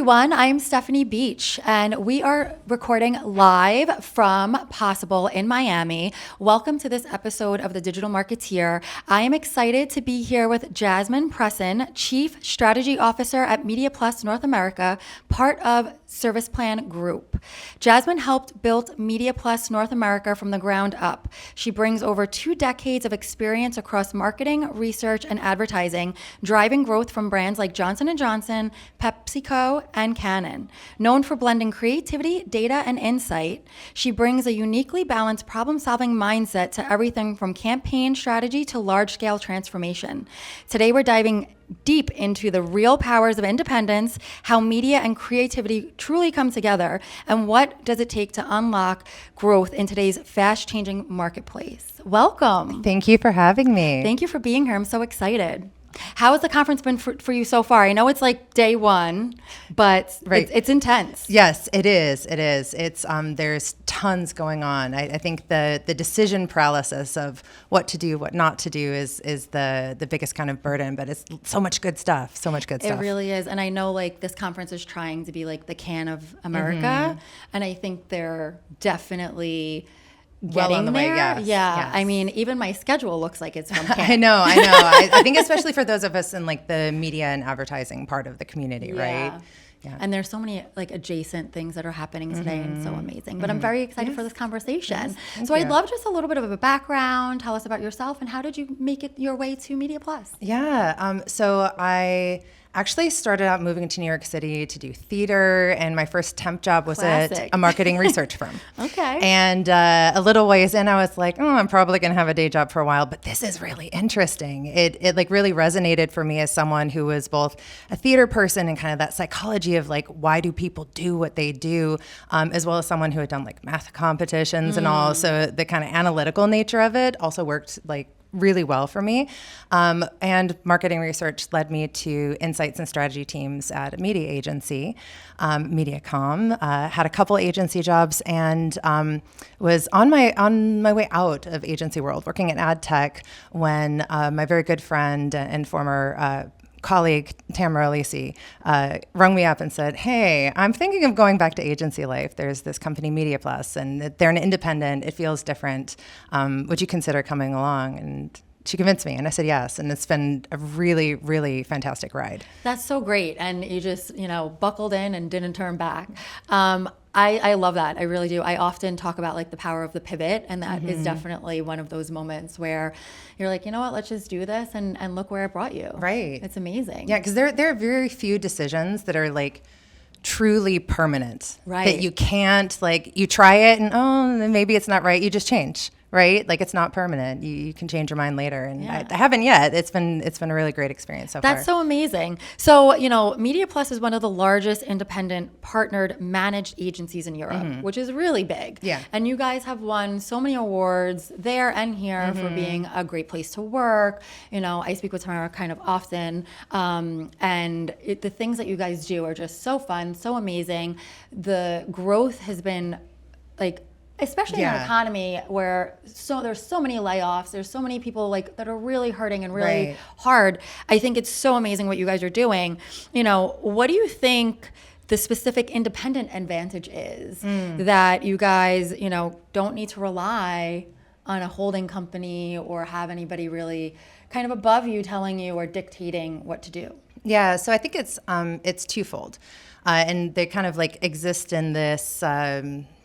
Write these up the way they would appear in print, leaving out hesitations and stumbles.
everyone. I'm Stefanie Beach, and we are recording live from Possible in Miami. Welcome to this episode of The Digital Marketeer. I am excited to be here with Jasmine Presson, Chief Strategy Officer at MediaPlus North America, part of Service Plan Group. Jasmine helped build MediaPlus North America from the ground up. She brings over 2 decades of experience across marketing, research, and advertising, driving growth from brands like Johnson & Johnson, PepsiCo, and Canon. Known for blending creativity, data, and insight, she brings a uniquely balanced problem-solving mindset to everything from campaign strategy to large-scale transformation. Today, we're diving deep into the real powers of independence, how media and creativity truly come together, and what does it take to unlock growth in today's fast-changing marketplace. Welcome. Thank you for having me. Thank you for being here. I'm so excited. How has the conference been for you so far? I know it's like day one, but it's intense. Yes, it is. It is. It's there's tons going on. I think the decision paralysis of what to do, what not to do is the biggest kind of burden, but it's so much good stuff. So much good stuff. It really is. And I know like this conference is trying to be like the Cannes of America. And I think they're definitely well on the way, yes. Yeah. Yes. I mean, even my schedule looks like it's from Cannes. I know. I think especially for those of us in like the media and advertising part of the community, right? Yeah. And there's so many like adjacent things that are happening today and so amazing. But I'm very excited for this conversation. Yes. So I'd love just a little bit of a background. Tell us about yourself and how did you make it your way to MediaPlus? Yeah. So I actually started out moving to New York City to do theater, and my first temp job was at a marketing research firm. Okay. And a little ways in, I was like, I'm probably going to have a day job for a while, but this is really interesting. It like really resonated for me as someone who was both a theater person and kind of that psychology of like, why do people do what they do, as well as someone who had done like math competitions and all. So the kind of analytical nature of it also worked like really well for me. And marketing research led me to insights and strategy teams at a media agency, Mediacom. Had a couple agency jobs and was on my way out of agency world, working at ad tech when my very good friend and former colleague, Tamara Lacey, rung me up and said, hey, I'm thinking of going back to agency life. There's this company, MediaPlus, and they're an independent. It feels different. Would you consider coming along? And she convinced me, and I said yes. And it's been a really, really fantastic ride. That's so great. And you just, buckled in and didn't turn back. I love that. I really do. I often talk about like the power of the pivot, and that is definitely one of those moments where you're like, you know what, let's just do this and look where it brought you. Right. It's amazing. Yeah, because there are very few decisions that are like truly permanent. Right. That you can't like, you try it and maybe it's not right. You just change. Right? Like it's not permanent. You can change your mind later. And I haven't yet. It's been a really great experience so far. That's so amazing. So, MediaPlus is one of the largest independent partnered managed agencies in Europe, which is really big. Yeah. And you guys have won so many awards there and here for being a great place to work. I speak with Tamara kind of often. And the things that you guys do are just so fun, so amazing. The growth has been like, especially in an economy where there's so many layoffs, there's so many people like that are really hurting and really hard. I think it's so amazing what you guys are doing. What do you think the specific independent advantage is that you guys, don't need to rely on a holding company or have anybody really kind of above you telling you or dictating what to do? Yeah, so I think it's twofold. And they kind of like exist in this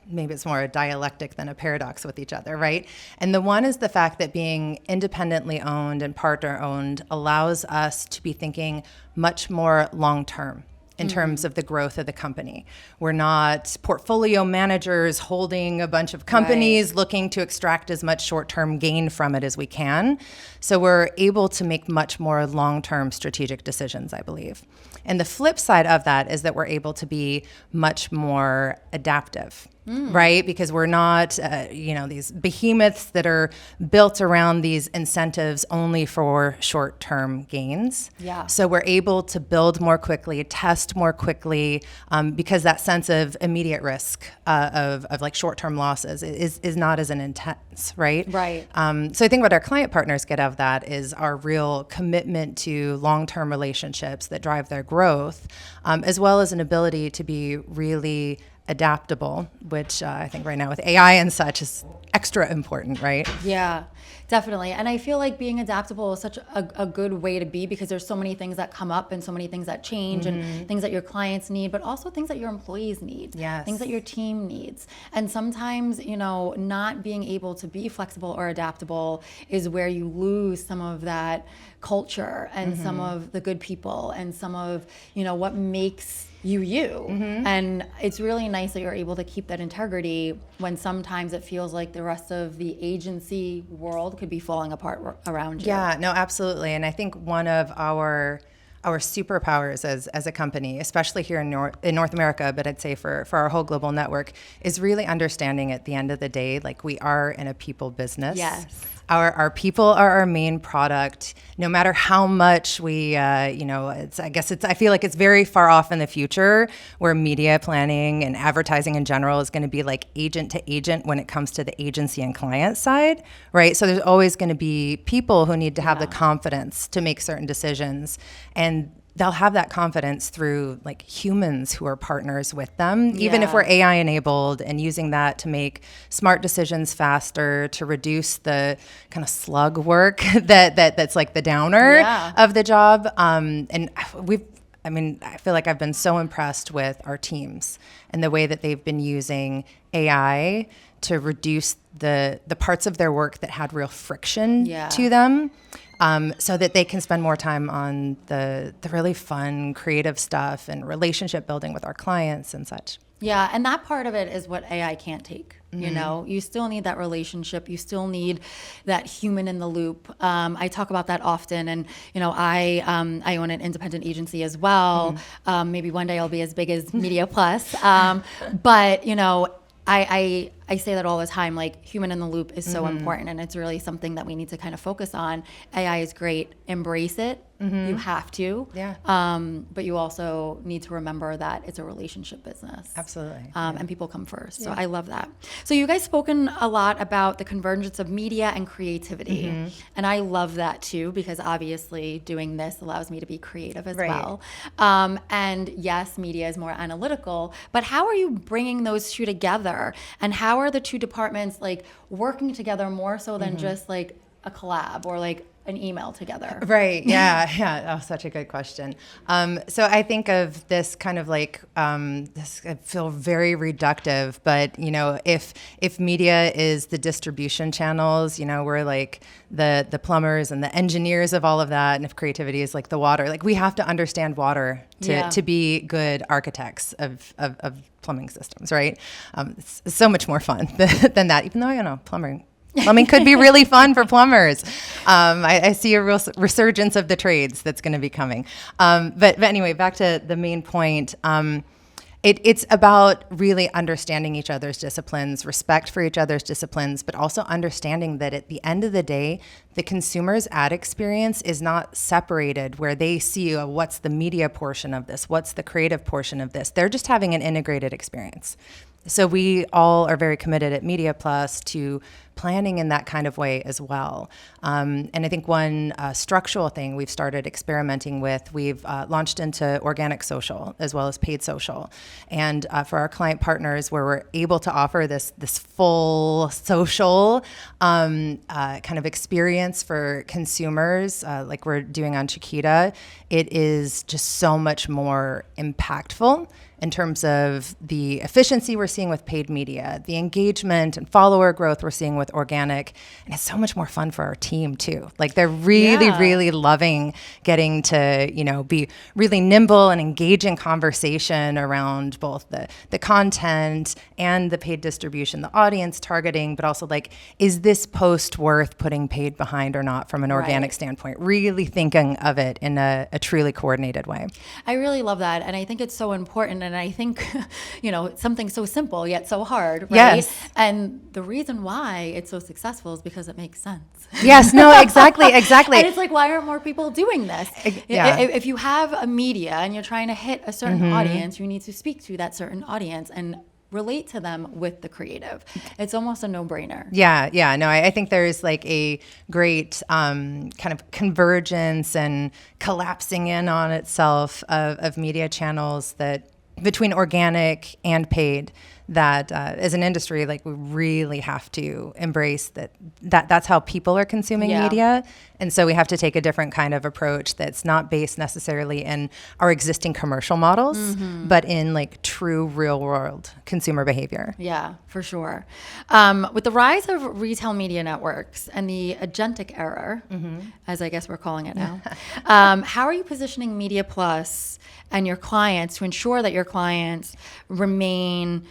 maybe it's more a dialectic than a paradox with each other, right? And the one is the fact that being independently owned and partner owned allows us to be thinking much more long-term in terms of the growth of the company. We're not portfolio managers holding a bunch of companies looking to extract as much short-term gain from it as we can. So we're able to make much more long-term strategic decisions, I believe. And the flip side of that is that we're able to be much more adaptive. right? Because we're not, these behemoths that are built around these incentives only for short-term gains. Yeah. So we're able to build more quickly, test more quickly, because that sense of immediate risk of like short-term losses is not as intense, right? Right. So I think what our client partners get out of that is our real commitment to long-term relationships that drive their growth, as well as an ability to be really adaptable, which I think right now with AI and such is extra important, right? Yeah, definitely. And I feel like being adaptable is such a good way to be, because there's so many things that come up and so many things that change and things that your clients need, but also things that your employees need, Yes. things that your team needs. And sometimes, not being able to be flexible or adaptable is where you lose some of that culture and some of the good people and some of, what makes you. And it's really nice that you're able to keep that integrity when sometimes it feels like the rest of the agency world could be falling apart around you. Yeah, no, absolutely. And I think one of our superpowers as a company, especially here in North America, but I'd say for our whole global network, is really understanding at the end of the day, like we are in a people business. Yes. Our people are our main product. No matter how much we, I feel like it's very far off in the future where media planning and advertising in general is going to be like agent to agent when it comes to the agency and client side, right? So there's always going to be people who need to have the confidence to make certain decisions, and they'll have that confidence through like humans who are partners with them, even if we're AI enabled and using that to make smart decisions faster, to reduce the kind of slug work that's like the downer of the job. And I feel like I've been so impressed with our teams and the way that they've been using AI to reduce the parts of their work that had real friction to them. So that they can spend more time on the really fun, creative stuff and relationship building with our clients and such. Yeah, and that part of it is what AI can't take. You still need that relationship. You still need that human in the loop. I talk about that often, and I own an independent agency as well. Maybe one day I'll be as big as MediaPlus. But I say that all the time, like human in the loop is so important, and it's really something that we need to kind of focus on. AI is great. Embrace it. You have to. Yeah. But you also need to remember that it's a relationship business. Absolutely. And people come first. So I love that. So you guys spoken a lot about the convergence of media and creativity. And I love that too, because obviously doing this allows me to be creative as well. And yes, media is more analytical, but how are you bringing those two together? And how are the two departments like working together more so than just like a collab or like an email together? Right. Yeah. Oh, such a good question. So I think of this kind of like, this I feel very reductive, but if media is the distribution channels, we're like the plumbers and the engineers of all of that. And if creativity is like the water, like we have to understand water to be good architects of plumbing systems, right? It's so much more fun than that, even though, plumbing could be really fun for plumbers. I see a real resurgence of the trades that's going to be coming. But anyway, back to the main point. It's about really understanding each other's disciplines, respect for each other's disciplines, but also understanding that at the end of the day, the consumer's ad experience is not separated where they see what's the media portion of this, what's the creative portion of this. They're just having an integrated experience. So we all are very committed at MediaPlus to planning in that kind of way as well. And I think one structural thing we've started experimenting with, we've launched into organic social as well as paid social. And for our client partners, where we're able to offer this full social kind of experience for consumers, like we're doing on Chiquita, it is just so much more impactful in terms of the efficiency we're seeing with paid media, the engagement and follower growth we're seeing with organic, and it's so much more fun for our team too. Like they're really loving getting to, be really nimble and engage in conversation around both the content and the paid distribution, the audience targeting, but also like, is this post worth putting paid behind or not from an organic standpoint? Really thinking of it in a truly coordinated way. I really love that. And I think it's so important. And And I think, something so simple yet so hard, right? Yes. And the reason why it's so successful is because it makes sense. Yes, no, exactly. And it's like, why aren't more people doing this? Yeah. If you have a media and you're trying to hit a certain audience, you need to speak to that certain audience and relate to them with the creative. It's almost a no-brainer. Yeah. No, I think there's like a great kind of convergence and collapsing in on itself of media channels that between organic and paid, that as an industry, like we really have to embrace that's how people are consuming media. And so we have to take a different kind of approach that's not based necessarily in our existing commercial models, but in like true real world consumer behavior. Yeah, for sure. With the rise of retail media networks and the agentic era, as I guess we're calling it now, how are you positioning MediaPlus and your clients to ensure that your clients remain,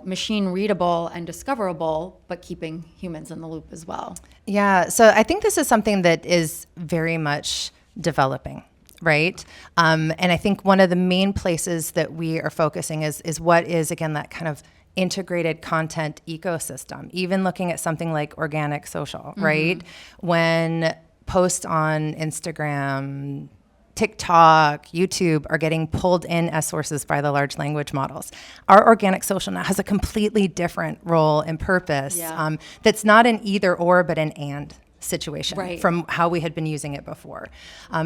machine readable and discoverable, but keeping humans in the loop as well? Yeah, so I think this is something that is very much developing, right? And I think one of the main places that we are focusing is what is, again, that kind of integrated content ecosystem, even looking at something like organic social, right? When posts on Instagram, TikTok, YouTube are getting pulled in as sources by the large language models. Our organic social now has a completely different role and purpose that's not an either or, but an and situation from how we had been using it before.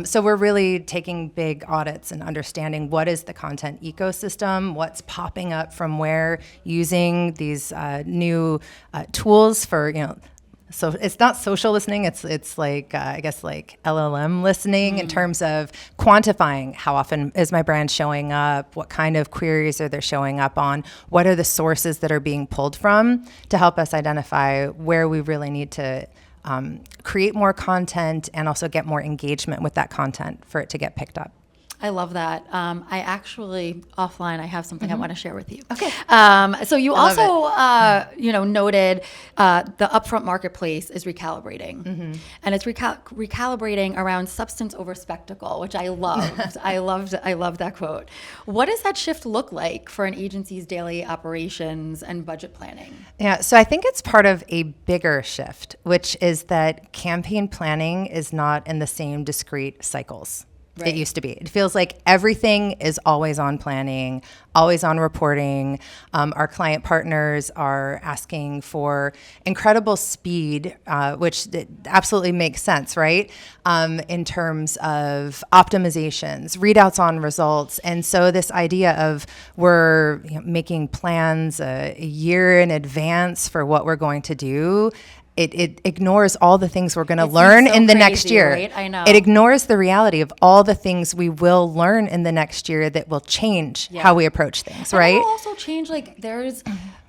So we're really taking big audits and understanding what is the content ecosystem, what's popping up from where, using these new tools for, so it's not social listening. It's like I guess like LLM listening in terms of quantifying how often is my brand showing up, what kind of queries are they showing up on, what are the sources that are being pulled from, to help us identify where we really need to create more content and also get more engagement with that content for it to get picked up. I love that. I actually, offline, I have something I want to share with you. Okay. So you also, noted the upfront marketplace is recalibrating, and it's recalibrating around substance over spectacle, which I loved. I loved that quote. What does that shift look like for an agency's daily operations and budget planning? Yeah, so I think it's part of a bigger shift, which is that campaign planning is not in the same discrete cycles. It used to be. It feels like everything is always on planning, always on reporting. Our client partners are asking for incredible speed, which absolutely makes sense, right? In terms of optimizations, readouts on results. And so this idea of we're making plans a year in advance for what we're going to do, it ignores all the things we're going to learn in the next year. Right? I know. It ignores the reality of all the things we will learn in the next year that will change how we approach things, right? It will also change, like, there's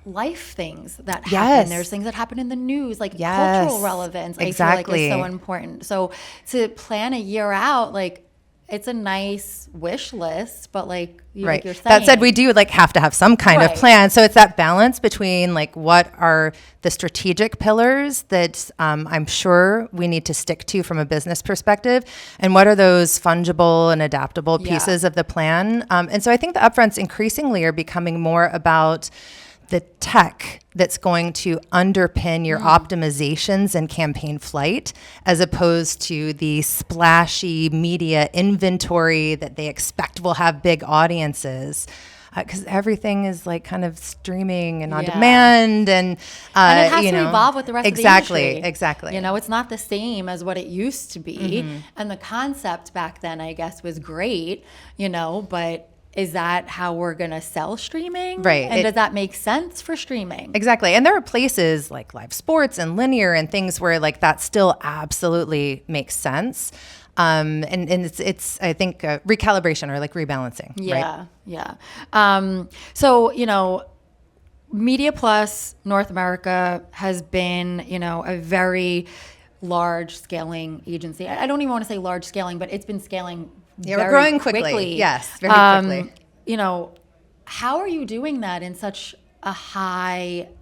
life things that happen. There's things that happen in the news, like cultural relevance, I feel like is so important. So to plan a year out, like, it's a nice wish list, but like you're saying. That said, we do have to have some kind of plan. So it's that balance between what are the strategic pillars that I'm sure we need to stick to from a business perspective, and what are those fungible and adaptable pieces of the plan. And so I think the upfronts increasingly are becoming more about the tech that's going to underpin your optimizations and campaign flight, as opposed to the splashy media inventory that they expect will have big audiences. Because everything is kind of streaming and on demand, and it has to evolve with the rest of the industry. Exactly. It's not the same as what it used to be, and the concept back then, I guess, was great. But is that how we're going to sell streaming? Right. And does that make sense for streaming? Exactly. And there are places like live sports and linear and things where that still absolutely makes sense. And it's I think recalibration or rebalancing. Yeah. So, MediaPlus North America has been, a very large scaling agency. I don't even want to say large scaling, but it's been scaling we're growing quickly. Yes, very quickly. How are you doing that in such a high-paced,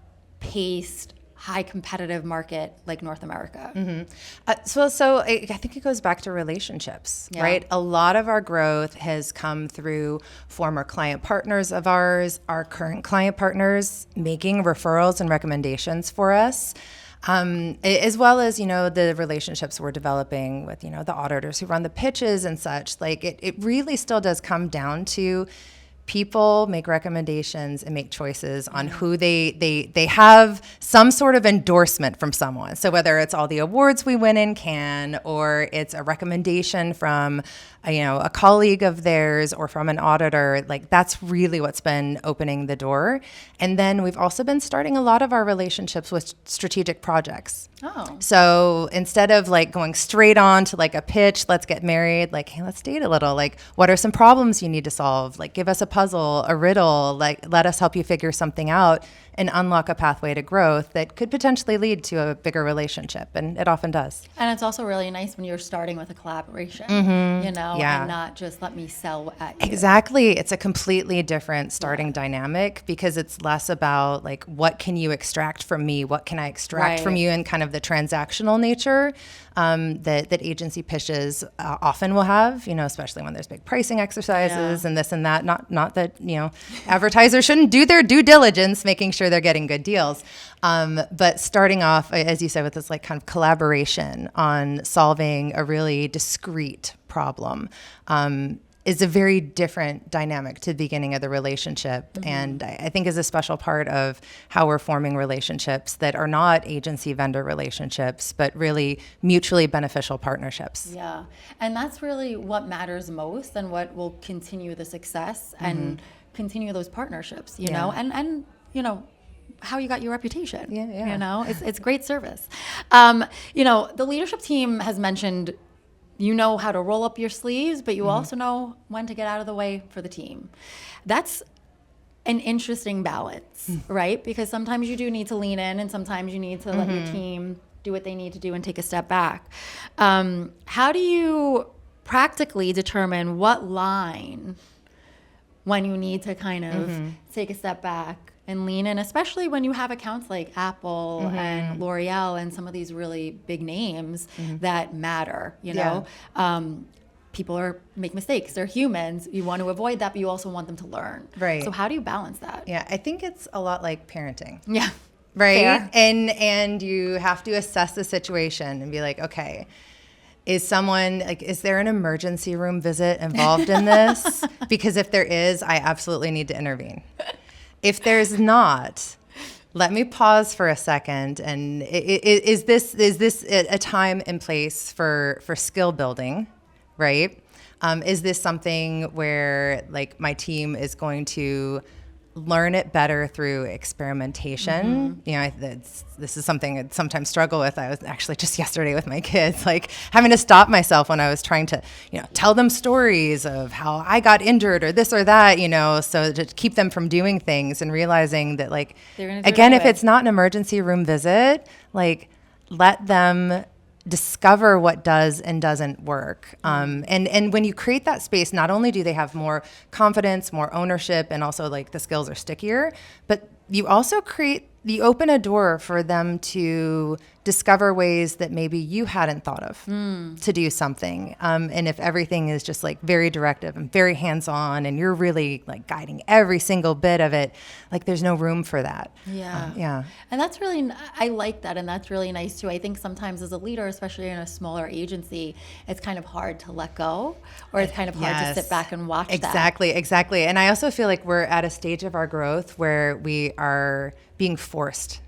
high competitive market like North America? So I think it goes back to relationships, right? A lot of our growth has come through former client partners of ours, our current client partners making referrals and recommendations for us. As well as, the relationships we're developing with, the auditors who run the pitches and such. Like it really still does come down to people make recommendations and make choices on who they have some sort of endorsement from someone. So whether it's all the awards we win in Cannes, or it's a recommendation from a colleague of theirs or from an auditor, like that's really what's been opening the door. And then we've also been starting a lot of our relationships with strategic projects. Oh. So instead of like going straight on to like a pitch, let's get married, like, hey, let's date a little. Like, what are some problems you need to solve? Like, give us a puzzle, a riddle, like, let us help you figure something out and unlock a pathway to growth that could potentially lead to a bigger relationship. And it often does. And it's also really nice when you're starting with a collaboration, Yeah. and not just let me sell at you. Exactly. It's a completely different starting dynamic, because it's less about like, what can you extract from me? What can I extract from you? And kind of the transactional nature that agency pitches often will have, especially when there's big pricing exercises and this and that. Not that, advertisers shouldn't do their due diligence, making sure they're getting good deals. But starting off, as you said, with this like kind of collaboration on solving a really discrete problem is a very different dynamic to the beginning of the relationship. And I think is a special part of how we're forming relationships that are not agency vendor relationships, but really mutually beneficial partnerships. Yeah. And that's really what matters most, and what will continue the success and continue those partnerships, you know, and how you got your reputation. It's great service. The leadership team has mentioned how to roll up your sleeves, but you also know when to get out of the way for the team. That's an interesting balance, right? Because sometimes you do need to lean in, and sometimes you need to let your team do what they need to do and take a step back. How do you practically determine what line, when you need to kind of take a step back and lean in, especially when you have accounts like Apple and L'Oreal and some of these really big names that matter, people make mistakes. They're humans. You want to avoid that, but you also want them to learn. Right. So how do you balance that? Yeah, I think it's a lot like parenting. Yeah. Right. Fair. And you have to assess the situation and be like, okay, is there an emergency room visit involved in this? Because if there is, I absolutely need to intervene. If there's not, let me pause for a second. And is this a time and place for skill building, right? Is this something where like my team is going to learn it better through experimentation? This is something I sometimes struggle with. I was actually just yesterday with my kids, like having to stop myself when I was trying to, tell them stories of how I got injured or this or that, so to keep them from doing things, and realizing that like, again, if it's not an emergency room visit, like let them discover what does and doesn't work. And when you create that space, not only do they have more confidence, more ownership, and also like the skills are stickier, but you also open a door for them to discover ways that maybe you hadn't thought of to do something. And if everything is just like very directive and very hands-on, and you're really like guiding every single bit of it, like there's no room for that. Yeah. And that's really, I like that. And that's really nice too. I think sometimes as a leader, especially in a smaller agency, it's kind of hard to let go, or it's kind of hard to sit back and watch that. Exactly. And I also feel like we're at a stage of our growth where we are being forced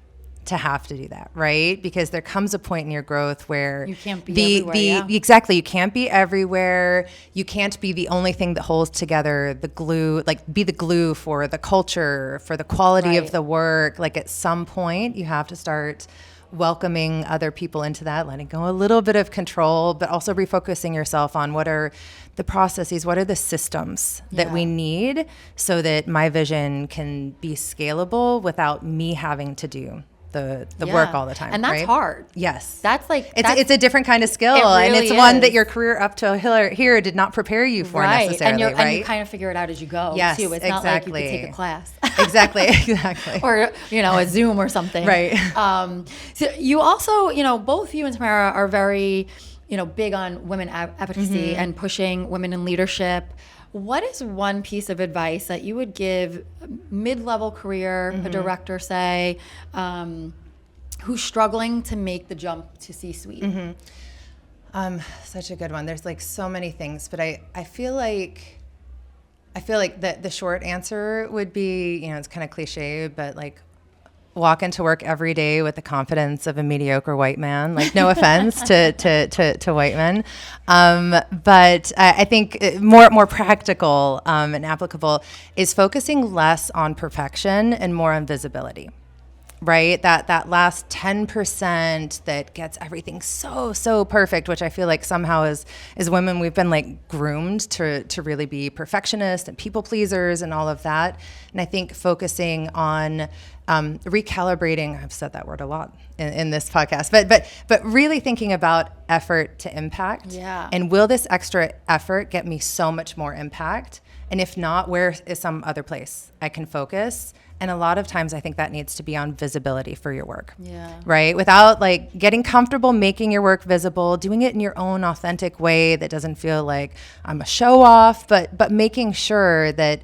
to have to do that, right? Because there comes a point in your growth where you can't be everywhere. Exactly, you can't be everywhere. You can't be the only thing that holds together the glue, like be the glue for the culture, for the quality of the work. Like at some point, you have to start welcoming other people into that, letting go a little bit of control, but also refocusing yourself on what are the processes, what are the systems that we need so that my vision can be scalable without me having to do the work all the time. And that's hard. Yes. That's like, it's a different kind of skill. Really and it's one that your career up to here did not prepare you for necessarily, and you kind of figure it out as you go too. It's not like you could take a class. Exactly. Or, a Zoom or something. Right. So you also, both you and Tamara are very, big on women advocacy and pushing women in leadership. What is one piece of advice that you would give mid-level career, a director, say, who's struggling to make the jump to C-suite? Such a good one. There's like so many things, but I feel like the short answer would be, it's kind of cliche, but like walk into work every day with the confidence of a mediocre white man. Like, no offense to white men, but I think more practical and applicable is focusing less on perfection and more on visibility. Right? That last 10% that gets everything so perfect, which I feel like somehow as women, we've been like groomed to really be perfectionists and people pleasers and all of that. And I think focusing on recalibrating, I've said that word a lot in this podcast, but really thinking about effort to impact. Yeah. And will this extra effort get me so much more impact? And if not, where is some other place I can focus? And a lot of times I think that needs to be on visibility for your work. Yeah. Right? Without like getting comfortable making your work visible, doing it in your own authentic way that doesn't feel like I'm a show off, but making sure that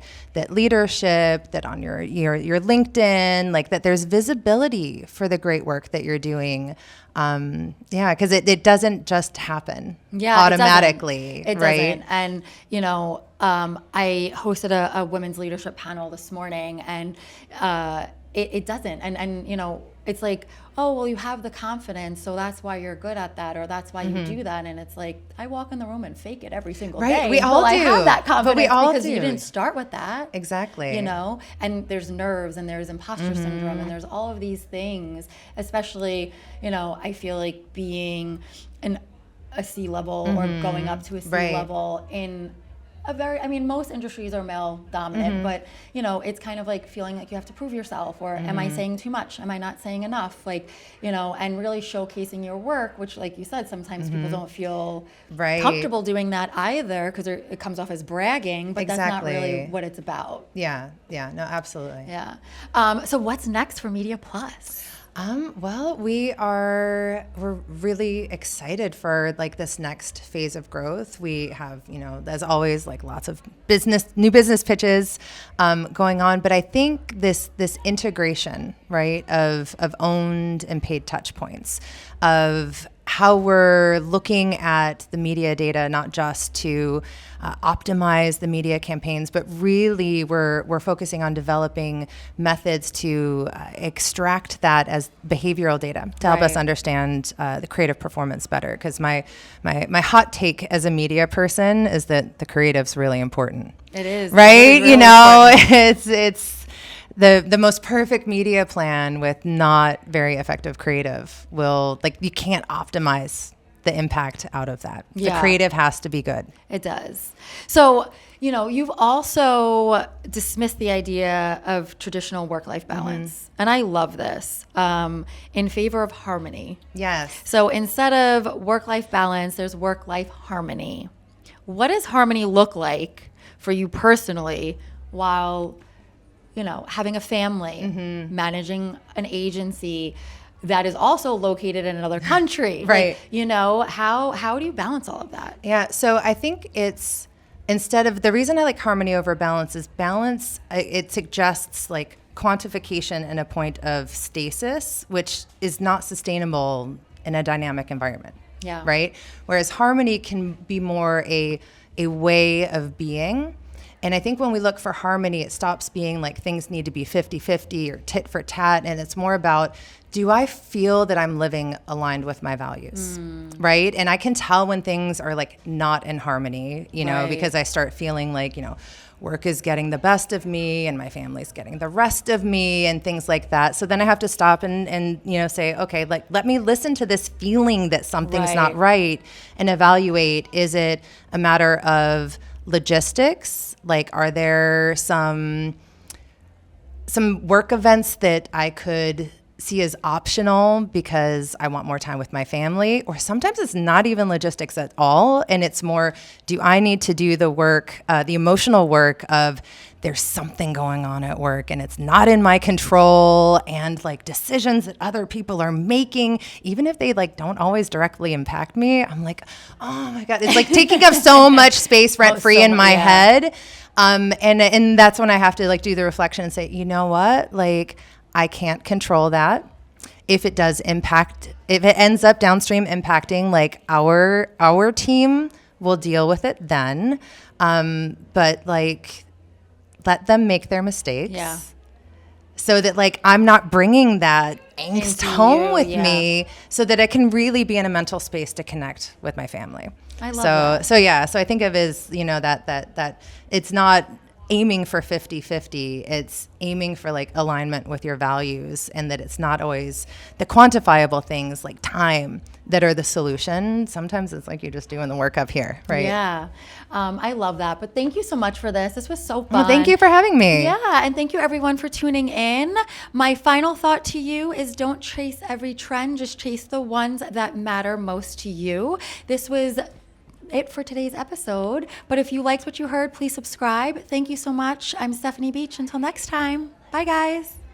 leadership, that on your LinkedIn, like that there's visibility for the great work that you're doing. Because it doesn't just happen automatically. It right? doesn't. And, I hosted a women's leadership panel this morning, and it doesn't. And it's like, oh, well, you have the confidence, so that's why you're good at that, or that's why you do that. And it's like, I walk in the room and fake it every single day. We all do. I have that confidence, but we all because do. you didn't start with that. Exactly. And there's nerves, and there's imposter syndrome, and there's all of these things, especially, I feel like being a C-level or going up to a C-level in most industries are male dominant, but it's kind of like feeling like you have to prove yourself, or am I saying too much? Am I not saying enough? Like, and really showcasing your work, which, like you said, sometimes people don't feel comfortable doing that either, because it comes off as bragging, but that's not really what it's about. Yeah, no, absolutely. Yeah. So what's next for MediaPlus? Well, we're really excited for like this next phase of growth. We have, as always, like lots of new business pitches going on. But I think this integration, right, of owned and paid touch points, of how we're looking at the media data, not just to optimize the media campaigns, but really we're focusing on developing methods to extract that as behavioral data to help us understand the creative performance better. Because my hot take as a media person is that the creative's really important. It is. Right? It is really it's the most perfect media plan with not very effective creative you can't optimize the impact out of that. Yeah. The creative has to be good. It does. So, you've also dismissed the idea of traditional work-life balance. And I love this, in favor of harmony. Yes. So instead of work-life balance, there's work-life harmony. What does harmony look like for you personally while having a family, managing an agency that is also located in another country? Right. Like, how do you balance all of that? Yeah. So I think it's, instead of, the reason I like harmony over balance is balance, it suggests like quantification and a point of stasis, which is not sustainable in a dynamic environment. Yeah. Right. Whereas harmony can be more a way of being. And I think when we look for harmony, it stops being like things need to be 50-50 or tit for tat. And it's more about, do I feel that I'm living aligned with my values? Right? And I can tell when things are like not in harmony, because I start feeling like, work is getting the best of me and my family's getting the rest of me and things like that. So then I have to stop and say, okay, like, let me listen to this feeling that something's not right and evaluate, is it a matter of logistics? Like, are there some work events that I could see as optional because I want more time with my family, or sometimes it's not even logistics at all. And it's more, do I need to do the work, the emotional work of there's something going on at work and it's not in my control, and like decisions that other people are making, even if they like don't always directly impact me, I'm like, oh my God, it's like taking up so much space rent free in my head. And that's when I have to like do the reflection and say, you know what, like, I can't control that. If it does impact, if it ends up downstream impacting like our team, we'll deal with it then. But like, let them make their mistakes. Yeah. So that like I'm not bringing that angst home with yeah. me, so that I can really be in a mental space to connect with my family. I love that. So yeah, so I think of it as, you know, that it's not aiming for 50-50, it's aiming for like alignment with your values, and that it's not always the quantifiable things like time that are the solution. Sometimes it's like you're just doing the work up here, right? Yeah. I love that. But thank you so much for this. This was so fun. Well, thank you for having me. Yeah. And thank you everyone for tuning in. My final thought to you is don't chase every trend. Just chase the ones that matter most to you. This was it for today's episode. But if you liked what you heard, please subscribe. Thank you so much. I'm Stefanie Beach. Until next time. Bye, guys.